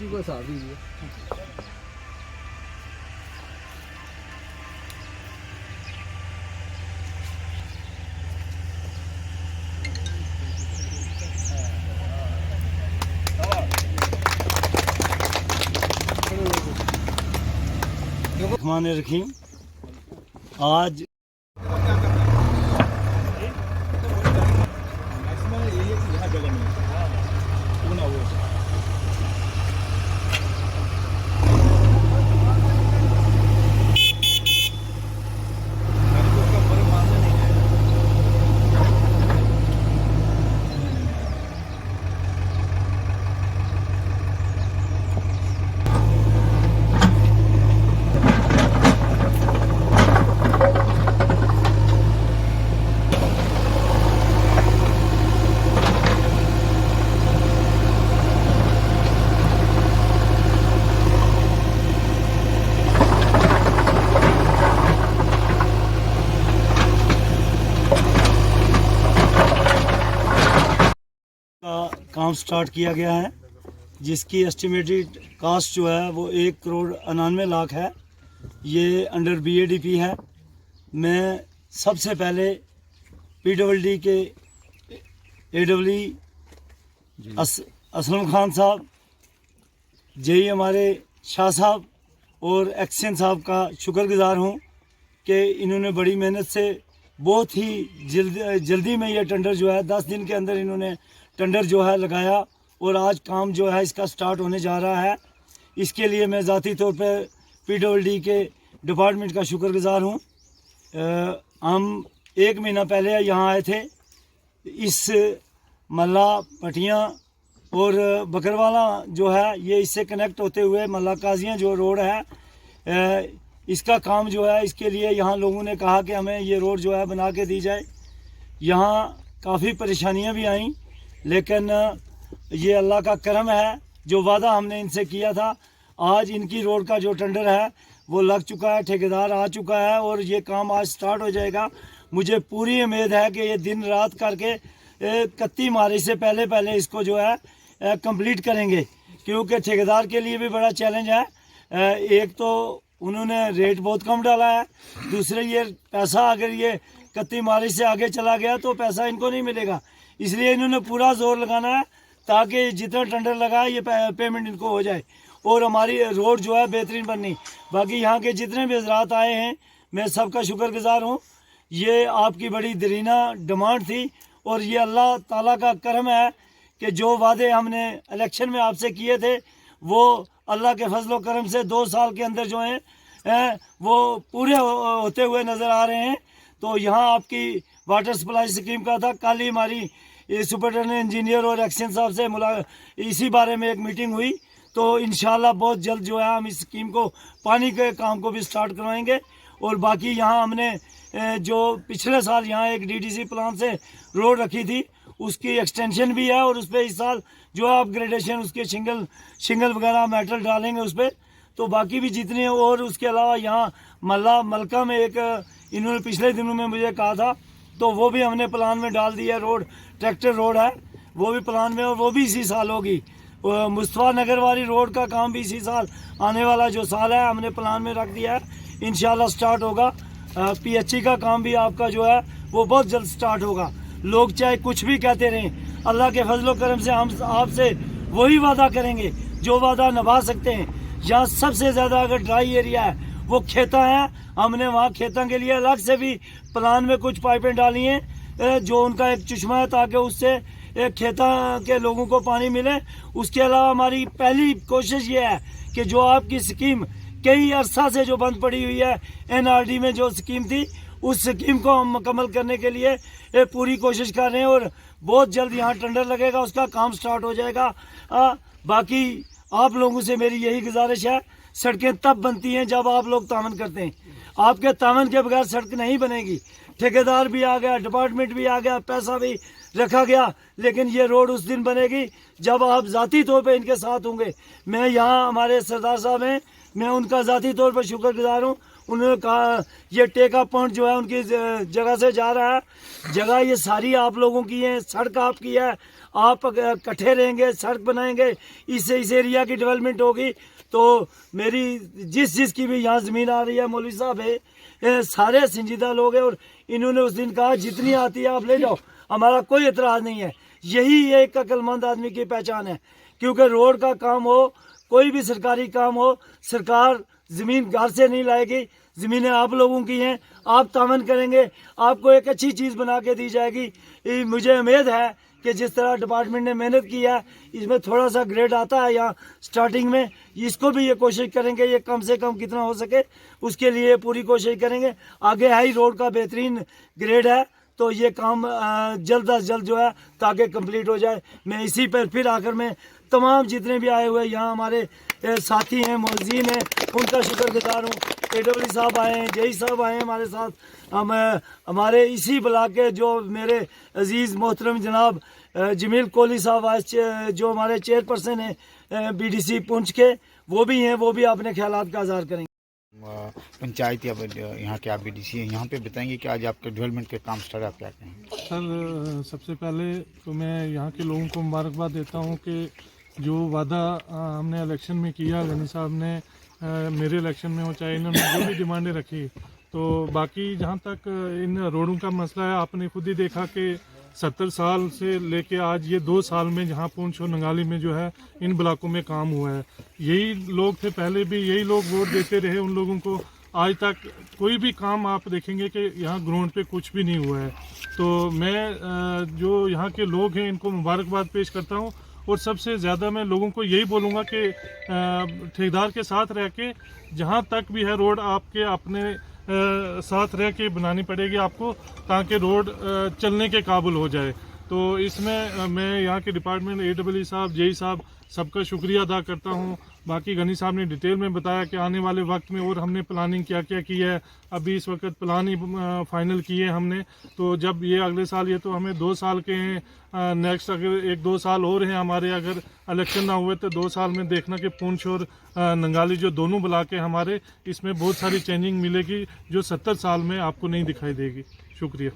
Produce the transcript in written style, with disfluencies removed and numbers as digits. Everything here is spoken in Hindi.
को साफ दीजिए। रहमान रहीम। आज काम स्टार्ट किया गया है, जिसकी एस्टिमेटेड कास्ट जो है वो 1,99,00,000 है। ये अंडर BADP है। मैं सबसे पहले PWD के AWE असलम खान साहब, JE हमारे शाह साहब और एक्शन साहब का शुक्रगुजार हूँ कि इन्होंने बड़ी मेहनत से बहुत ही जल्दी में ये टेंडर जो है 10 दिन के अंदर इन्होंने टेंडर जो है लगाया और आज काम जो है इसका स्टार्ट होने जा रहा है। इसके लिए मैं ज़ाती तौर पे PWD के डिपार्टमेंट का शुक्रगुजार हूँ। हम 1 महीना पहले यहाँ आए थे। इस मल्ला पटियाँ और बकरवाला जो है ये इससे कनेक्ट होते हुए मल्ला काजियाँ जो रोड है, इसका काम जो है इसके लिए यहाँ लोगों ने कहा कि हमें ये रोड जो है बना के दी जाए। यहाँ काफ़ी परेशानियाँ भी आईं, लेकिन ये अल्लाह का करम है। जो वादा हमने इनसे किया था, आज इनकी रोड का जो टेंडर है वो लग चुका है, ठेकेदार आ चुका है और ये काम आज स्टार्ट हो जाएगा। मुझे पूरी उम्मीद है कि ये दिन रात करके 31 मार्च से पहले इसको जो है कंप्लीट करेंगे, क्योंकि ठेकेदार के लिए भी बड़ा चैलेंज है। एक तो उन्होंने रेट बहुत कम डाला है, दूसरे ये पैसा अगर ये 31 मार्च से आगे चला गया तो पैसा इनको नहीं मिलेगा। इसलिए इन्होंने पूरा जोर लगाना है ताकि जितना टेंडर लगा है ये पेमेंट इनको हो जाए और हमारी रोड जो है बेहतरीन बननी। बाकी यहाँ के जितने भी हजरात आए हैं मैं सबका शुक्रगुजार हूँ। ये आपकी बड़ी दरीना डिमांड थी और ये अल्लाह ताला का करम है कि जो वादे हमने इलेक्शन में आपसे किए थे वो अल्लाह के फजल करम से 2 साल के अंदर जो हैं वो पूरे होते हुए नज़र आ रहे हैं। तो यहाँ आपकी वाटर सप्लाई स्कीम का था, कल ही हमारी सुपरिटेंडेंट इंजीनियर और एक्शन साहब से इसी बारे में एक मीटिंग हुई। तो इंशाल्लाह बहुत जल्द जो है हम इस स्कीम को, पानी के काम को भी स्टार्ट करवाएंगे। और बाकी यहाँ हमने जो पिछले साल यहाँ एक DDC प्लान से रोड रखी थी उसकी एक्सटेंशन भी है और उस पर इस साल जो है अपग्रेडेशन, उसके शिंगल वगैरह मेटल डालेंगे उस पर। तो बाकी भी जितने, और उसके अलावा यहाँ मलका में एक इन्होंने पिछले दिनों में मुझे कहा था, तो वो भी हमने प्लान में डाल दिया। रोड ट्रैक्टर रोड है, वो भी प्लान में और वो भी इसी साल होगी। मुस्तफा नगर वाली रोड का काम भी इसी साल, आने वाला जो साल है हमने प्लान में रख दिया है, इंशाल्लाह स्टार्ट होगा। PHE का काम भी आपका जो है वो बहुत जल्द स्टार्ट होगा। लोग चाहे कुछ भी कहते रहें, अल्लाह के फजलो करम से हम आपसे वही वादा करेंगे जो वादा निभा सकते हैं। यहाँ सबसे ज़्यादा अगर ड्राई एरिया है वो खेता है, हमने वहाँ खेतों के लिए अलग से भी प्लान में कुछ पाइपें डाली हैं जो उनका एक चश्मा है ताकि उससे खेता के लोगों को पानी मिले। उसके अलावा हमारी पहली कोशिश ये है कि जो आपकी स्कीम कई अरसा से जो बंद पड़ी हुई है, NRD में जो स्कीम थी, उस स्कीम को हम मुकम्मल करने के लिए पूरी कोशिश कर रहे हैं और बहुत जल्द यहाँ टेंडर लगेगा, उसका काम स्टार्ट हो जाएगा। बाकी आप लोगों से मेरी यही गुजारिश है, सड़कें तब बनती हैं जब आप लोग तामन करते हैं। आपके तामन के बगैर सड़क नहीं बनेगी। ठेकेदार भी आ गया, डिपार्टमेंट भी आ गया, पैसा भी रखा गया, लेकिन ये रोड उस दिन बनेगी जब आप ज़ाती तौर पे इनके साथ होंगे। मैं यहाँ हमारे सरदार साहब हैं, मैं उनका ज़ाती तौर पर शुक्रगुजार हूँ। उन्होंने कहा ये टेका पॉइंट जो है उनकी जगह से जा रहा है। जगह ये सारी आप लोगों की है, सड़क आपकी है, आप इकट्ठे रहेंगे, सड़क बनाएंगे, इससे इस एरिया की डेवलपमेंट होगी। तो मेरी जिसकी भी यहाँ ज़मीन आ रही है, मौलवी साहब है, सारे संजीदा लोग हैं और इन्होंने उस दिन कहा जितनी आती है आप ले जाओ, हमारा कोई एतराज़ नहीं है। यही एक अक्लमंद आदमी की पहचान है, क्योंकि रोड का काम हो, कोई भी सरकारी काम हो, सरकार ज़मीन घर से नहीं लाएगी, ज़मीनें आप लोगों की हैं, आप तावन करेंगे, आपको एक अच्छी चीज़ बना के दी जाएगी। मुझे उम्मीद है कि जिस तरह डिपार्टमेंट ने मेहनत की है, इसमें थोड़ा सा ग्रेड आता है यहाँ स्टार्टिंग में, इसको भी ये कोशिश करेंगे ये कम से कम कितना हो सके उसके लिए पूरी कोशिश करेंगे। आगे है ही रोड का बेहतरीन ग्रेड है, तो ये काम जल्द अज जल्द जो है ताकि कंप्लीट हो जाए। मैं इसी पर फिर आकर मैं तमाम जितने भी आए हुए यहाँ हमारे साथी हैं, मोहसिन हैं, उनका शुक्रगुजार हूँ। AWD साहब आए हैं, JE साहब आए हैं हमारे साथ, हम हमारे इसी ब्लॉक के जो मेरे अजीज़ मोहतरम जनाब जमील कोहली साहब जो हमारे चेयरपर्सन हैं BDC पुंछ के, वो भी हैं, वो भी अपने ख्यालात का इज़हार करेंगे। पंचायत या यहाँ के आप BDC हैं, यहाँ पे बताएंगे कि आज आपके डेवलपमेंट के काम स्टार्ट आप क्या कहेंगे? सर, सबसे पहले तो मैं यहाँ के लोगों को मुबारकबाद देता हूँ कि जो वादा हमने इलेक्शन में किया, गनी साहब ने मेरे इलेक्शन में हो, चाहे इन्होंने जो भी डिमांडें रखी, तो बाकी जहाँ तक इन रोडों का मसला है, आपने खुद ही देखा कि 70 साल से लेके आज ये 2 साल में जहाँ पुंछ और नंगाली में जो है इन ब्लॉकों में काम हुआ है। यही लोग थे पहले भी, यही लोग वोट देते रहे उन लोगों को। आज तक कोई भी काम आप देखेंगे कि यहाँ ग्राउंड पे कुछ भी नहीं हुआ है। तो मैं जो यहाँ के लोग हैं इनको मुबारकबाद पेश करता हूँ, और सबसे ज़्यादा मैं लोगों को यही बोलूँगा कि ठेकेदार के साथ रह के जहाँ तक भी है रोड आपके अपने साथ रह के बनानी पड़ेगी आपको, ताकि रोड चलने के काबिल हो जाए। तो इसमें मैं यहाँ के डिपार्टमेंट AWD साहब, JE साहब, सबका शुक्रिया अदा करता हूँ। बाकी गनी साहब ने डिटेल में बताया कि आने वाले वक्त में और हमने प्लानिंग क्या क्या की है। अभी इस वक्त प्लान ही फाइनल किए हमने, तो जब ये अगले साल, ये तो हमें 2 साल के हैं, नेक्स्ट अगर 1-2 साल और हैं हमारे, अगर इलेक्शन ना हुए तो 2 साल में देखना कि पुंछ और नंगाली जो दोनों ब्लॉक हैं हमारे, इसमें बहुत सारी चेंजिंग मिलेगी जो 70 साल में आपको नहीं दिखाई देगी। शुक्रिया।